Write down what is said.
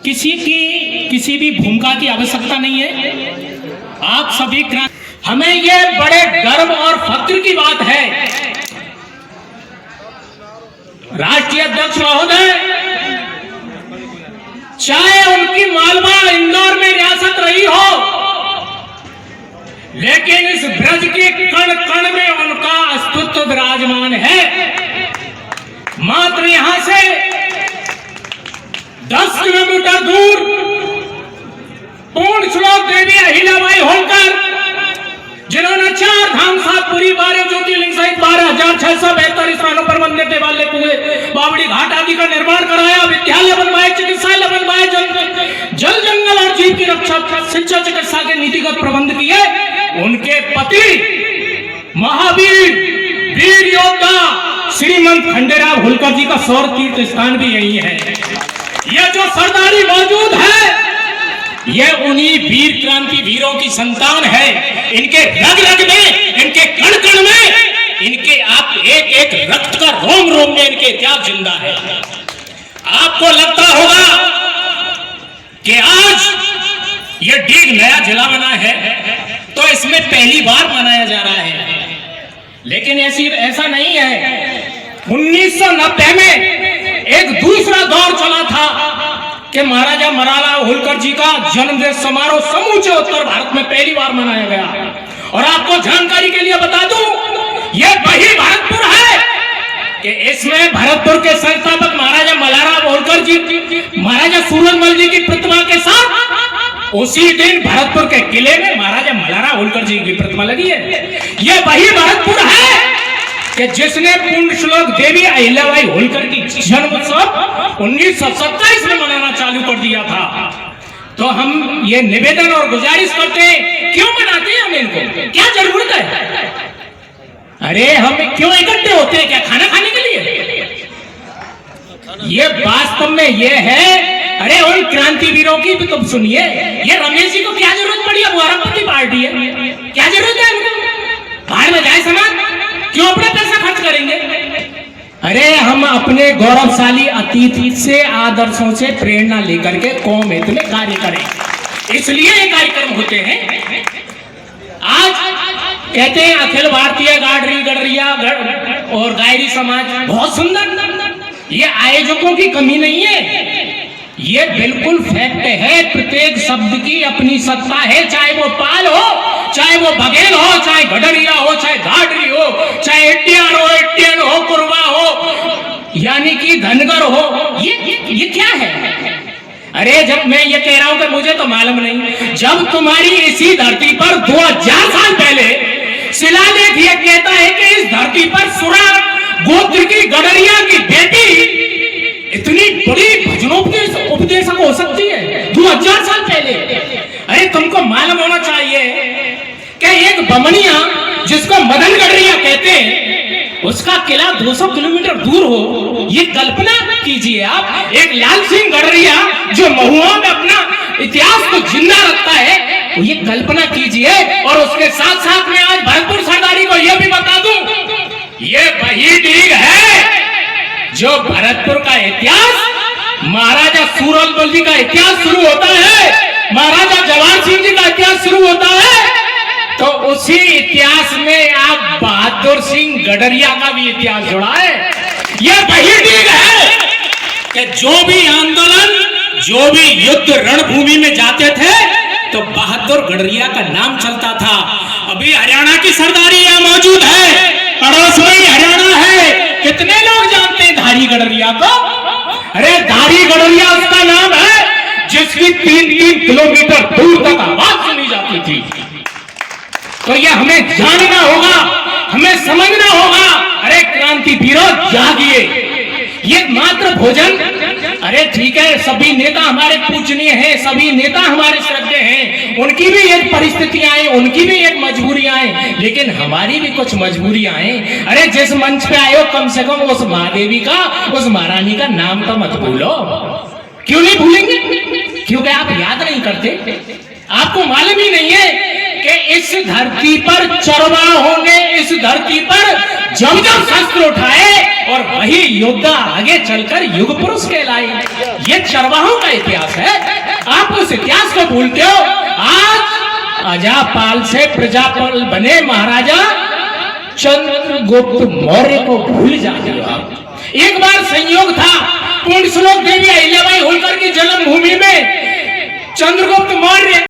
किसी भी भूमिका की आवश्यकता नहीं है। आप सभी हमें ये बड़े गर्व और फक्र की बात है, राष्ट्रीय अध्यक्ष महोदय, चाहे उनकी मालवा इंदौर में रियासत रही हो, लेकिन इस ब्रज के कण कण में उनका अस्तित्व विराजमान है। मात्र यहां से 10 किलोमीटर दूर पूर्ण श्लोक देवी अहिल्याबाई होलकर, जिन्होंने 4 धाम 7 पुरी 12 ज्योतिर्लिंग सहित 12,672 स्थानों पर मंदिर, देवालय, कुएं, बावड़ी घाट आदि का निर्माण कराया, विद्यालय बनवाए, चिकित्सालय बनवाए, जल जंगल और जीव की रक्षा, शिक्षा, चिकित्सा के नीतिगत प्रबंध किए। उनके पति महावीर वीर योद्धा श्रीमंत खंडेराव होलकर जी का सौर तीर्थ स्थान भी यही है। यह जो सरदारी मौजूद है, यह उन्हीं वीर क्रांति वीरों की संतान है। इनके रग रग में, इनके कण कण में, इनके आप एक एक रक्त का रोम रोम में इनके इतिहास जिंदा है। आपको लगता होगा कि आज यह डीग नया जिला बना है तो इसमें पहली बार मनाया जा रहा है, लेकिन ऐसा नहीं है। 1990 में एक दूसरा दौर चला था कि महाराजा मराला होलकर जी का जन्मदिन समारोह समूचे उत्तर भारत में पहली बार मनाया गया। और आपको जानकारी के लिए बता दूं, यह वही भरतपुर है कि इसमें भरतपुर के संस्थापक महाराजा मल्हारराव होलकर जी, महाराजा सूरजमल जी की प्रतिमा के साथ उसी दिन भरतपुर के किले में महाराजा मल्हारराव होलकर जी की प्रतिमा लगी है। यह वही भरतपुर है कि जिसने पूर्ण श्लोक देवी अहिल्याबाई होलकर की जन्म उत्सव 1927 में मनाना चालू कर दिया था। तो हम ये निवेदन और गुजारिश करते हैं, क्यों मनाते हैं हम इनको, क्या जरूरत है? अरे हम क्यों इकट्ठे होते हैं, क्या खाना खाने के लिए? ये वास्तव में ये है। अरे उन क्रांति वीरों की भी तुम सुनिए, ये रमेश जी को क्या जरूरत पड़ी है? वो अरबपति पार्टी है, क्या जरूरत है इनको? बाहर में जाए समाज, क्यों अपना पैसा खर्च करेंगे? अरे हम अपने गौरवशाली अतीत से, आदर्शों से प्रेरणा लेकर के कौम हित में कार्य करें, इसलिए ये कार्यक्रम होते हैं। आज कहते हैं अखिल भारतीय गाडरी गडरिया और गायरी समाज, बहुत सुंदर। ये आयोजकों की कमी नहीं है, ये बिल्कुल फैक्ट है। प्रत्येक शब्द की अपनी सत्ता है, चाहे वो पाल हो, चाहे वो बघेल हो, चाहे गडरिया हो, चाहे गाडरी हो, चाहे एट्टियन हो, कुरवा हो, यानी कि धनगर हो। ये क्या है? अरे जब मैं ये कह रहा हूं कि मुझे तो मालूम नहीं, जब तुम्हारी इसी धरती पर 2000 साल पहले शिलालेख ये कहता है कि इस धरती पर सुरा गोत्र की गडरिया की बेटी इतनी बड़ी भजनोपदेशक हो सकती है 2000 साल पहले। अरे तुमको मालूम होना चाहिए कि एक बमनिया जिसको मदन गडरिया कहते हैं, उसका किला 200 किलोमीटर दूर हो। ये कल्पना कीजिए आप, एक लाल सिंह गडरिया जो महुआ में अपना इतिहास को जिंदा रखता है, ये कल्पना कीजिए। और उसके साथ साथ में आज भरतपुर सरदारी को यह भी बता दूं, ये वही डीग है जो भरतपुर का इतिहास, महाराजा सूरजमल जी का इतिहास शुरू होता है, महाराजा जवाहर सिंह जी का इतिहास शुरू होता है। तो उसी इतिहास में आप बहादुर सिंह गडरिया का भी इतिहास जुड़ा है। यह वही डीग है कि जो भी आंदोलन, जो भी युद्ध रणभूमि में जाते थे तो बहादुर गडरिया का नाम चलता था। अभी हरियाणा की सरदारी यहां मौजूद है, पड़ोस में ही हरियाणा है। कितने लोग जानते हैं धारी गडरिया को? अरे धारी गडरिया उसका नाम है जिसकी 3-3 किलोमीटर दूर तक आवाज सुनी जाती थी। तो ये हमें जानना होगा, हमें समझना होगा। अरे क्रांति वीरों जागिए, ये मात्र भोजन, अरे ठीक है, सभी नेता हमारे पूजनीय हैं, सभी नेता हमारे श्रद्धेय हैं, उनकी भी एक परिस्थितियां हैं, उनकी भी एक मजबूरियां हैं, लेकिन हमारी भी कुछ मजबूरियां हैं। अरे जिस मंच पे आए हो, कम से कम उस महादेवी का, उस महारानी का नाम तो मत भूलो। क्यों नहीं भूलेंगे? क्योंकि आप याद नहीं करते। आपको मालूम ही नहीं है कि इस धरती पर चरवाहों ने इस धरती पर जब जब शस्त्र उठाए और वही योद्धा आगे चलकर युग पुरुष कहलाए। ये चरवाहों का इतिहास है। आप उस इतिहास को भूलते हो। आज अजापाल से प्रजापाल बने महाराजा चंद्रगुप्त मौर्य को भूल जाते हो आप। एक बार संयोग था, पूर्ण श्लोक देवी अहिल्याबाई होलकर की जन्मभूमि में चंद्रगुप्त मौर्य